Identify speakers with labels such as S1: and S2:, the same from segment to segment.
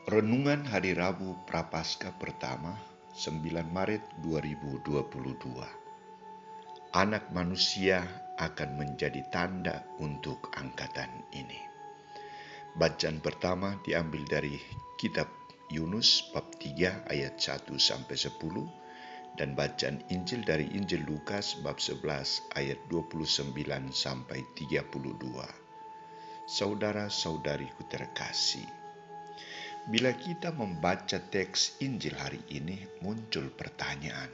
S1: Renungan Hari Rabu Prapaskah pertama, 9 Maret 2022. Anak manusia akan menjadi tanda untuk angkatan ini. Bacaan pertama diambil dari kitab Yunus bab 3 ayat 1 sampai 10 dan bacaan Injil dari Injil Lukas bab 11 ayat 29 sampai 32. Saudara-saudariku terkasih, bila kita membaca teks Injil hari ini, muncul pertanyaan,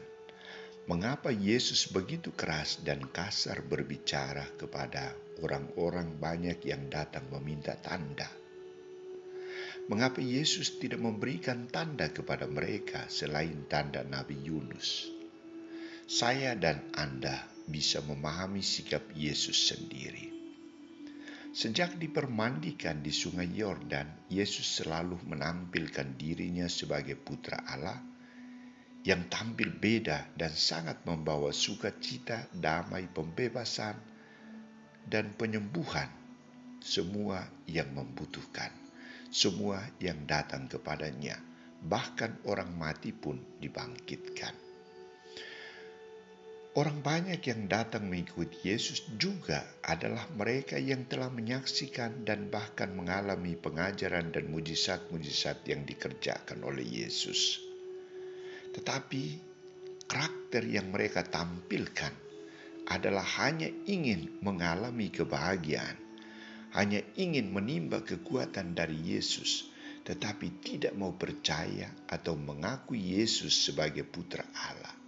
S1: mengapa Yesus begitu keras dan kasar berbicara kepada orang-orang banyak yang datang meminta tanda? Mengapa Yesus tidak memberikan tanda kepada mereka selain tanda Nabi Yunus? Saya dan Anda bisa memahami sikap Yesus sendiri. Sejak dipermandikan di sungai Yordan, Yesus selalu menampilkan dirinya sebagai putra Allah yang tampil beda dan sangat membawa sukacita, damai, pembebasan, dan penyembuhan semua yang membutuhkan, semua yang datang kepadanya, bahkan orang mati pun dibangkitkan. Orang banyak yang datang mengikuti Yesus juga adalah mereka yang telah menyaksikan dan bahkan mengalami pengajaran dan mujizat-mujizat yang dikerjakan oleh Yesus. Tetapi karakter yang mereka tampilkan adalah hanya ingin mengalami kebahagiaan, hanya ingin menimba kekuatan dari Yesus, tetapi tidak mau percaya atau mengakui Yesus sebagai putra Allah.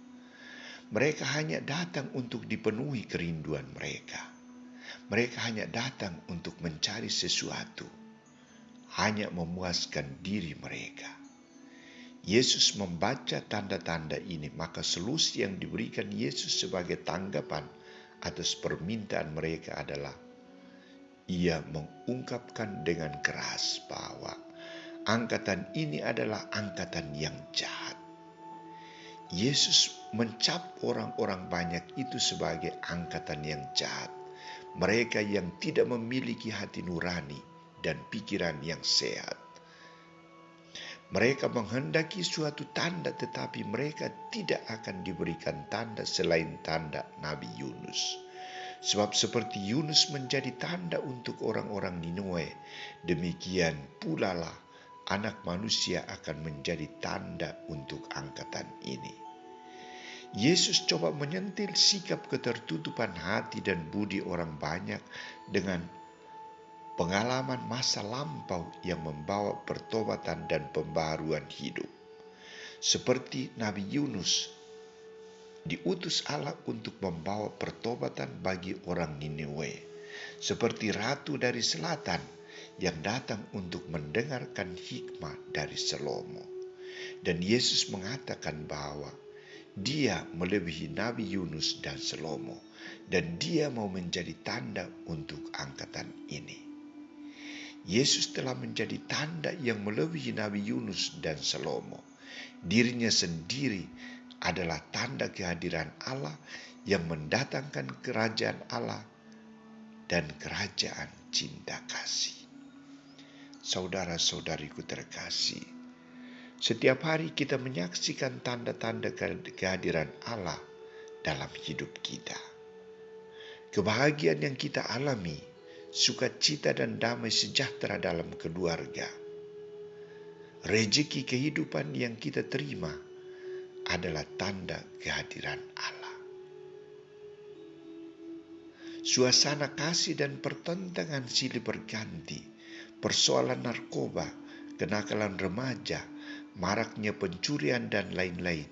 S1: Mereka hanya datang untuk dipenuhi kerinduan mereka. Mereka hanya datang untuk mencari sesuatu, hanya memuaskan diri mereka. Yesus membaca tanda-tanda ini, maka solusi yang diberikan Yesus sebagai tanggapan atas permintaan mereka adalah Ia mengungkapkan dengan keras bahwa angkatan ini adalah angkatan yang jahat. Yesus mencap orang-orang banyak itu sebagai angkatan yang jahat, mereka yang tidak memiliki hati nurani dan pikiran yang sehat. Mereka menghendaki suatu tanda, tetapi mereka tidak akan diberikan tanda selain tanda Nabi Yunus. Sebab seperti Yunus menjadi tanda untuk orang-orang Niniwe, demikian pula lah Anak Manusia akan menjadi tanda untuk angkatan ini. Yesus coba menyentil sikap ketertutupan hati dan budi orang banyak dengan pengalaman masa lampau yang membawa pertobatan dan pembaruan hidup. Seperti Nabi Yunus, diutus Allah untuk membawa pertobatan bagi orang Niniwe. Seperti Ratu dari Selatan yang datang untuk mendengarkan hikmah dari Salomo. Dan Yesus mengatakan bahwa Dia melebihi Nabi Yunus dan Salomo, dan Dia mau menjadi tanda untuk angkatan ini. Yesus telah menjadi tanda yang melebihi Nabi Yunus dan Salomo. Dirinya sendiri adalah tanda kehadiran Allah yang mendatangkan kerajaan Allah dan kerajaan cinta kasih. Saudara-saudariku terkasih, setiap hari kita menyaksikan tanda-tanda kehadiran Allah dalam hidup kita. Kebahagiaan yang kita alami, sukacita dan damai sejahtera dalam keluarga, rezeki kehidupan yang kita terima adalah tanda kehadiran Allah. Suasana kasih dan pertentangan silih berganti, persoalan narkoba, kenakalan remaja, maraknya pencurian dan lain-lain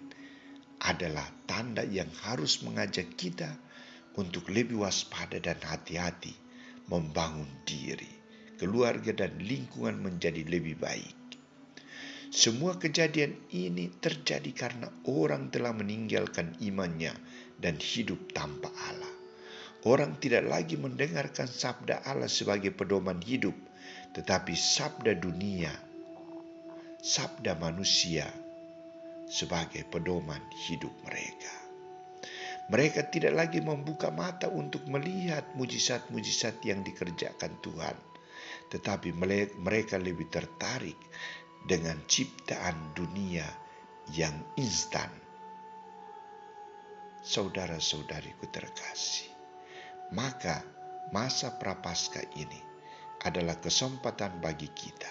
S1: adalah tanda yang harus mengajak kita untuk lebih waspada dan hati-hati membangun diri, keluarga dan lingkungan menjadi lebih baik. Semua kejadian ini terjadi karena orang telah meninggalkan imannya dan hidup tanpa Allah. Orang tidak lagi mendengarkan sabda Allah sebagai pedoman hidup, tetapi sabda dunia, sabda manusia sebagai pedoman hidup mereka. Mereka tidak lagi membuka mata untuk melihat mujizat-mujizat yang dikerjakan Tuhan, tetapi mereka lebih tertarik dengan ciptaan dunia yang instan. Saudara-saudariku terkasih, maka masa Prapaskah ini adalah kesempatan bagi kita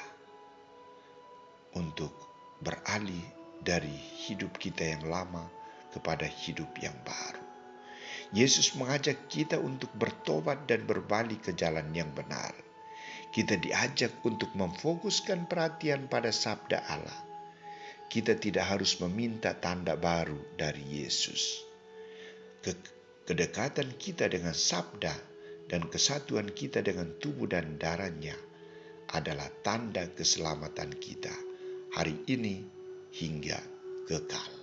S1: untuk beralih dari hidup kita yang lama kepada hidup yang baru. Yesus mengajak kita untuk bertobat dan berbalik ke jalan yang benar. Kita diajak untuk memfokuskan perhatian pada sabda Allah. Kita tidak harus meminta tanda baru dari Yesus. Kedekatan kita dengan sabda dan kesatuan kita dengan tubuh dan darahnya adalah tanda keselamatan kita hari ini hingga kekal.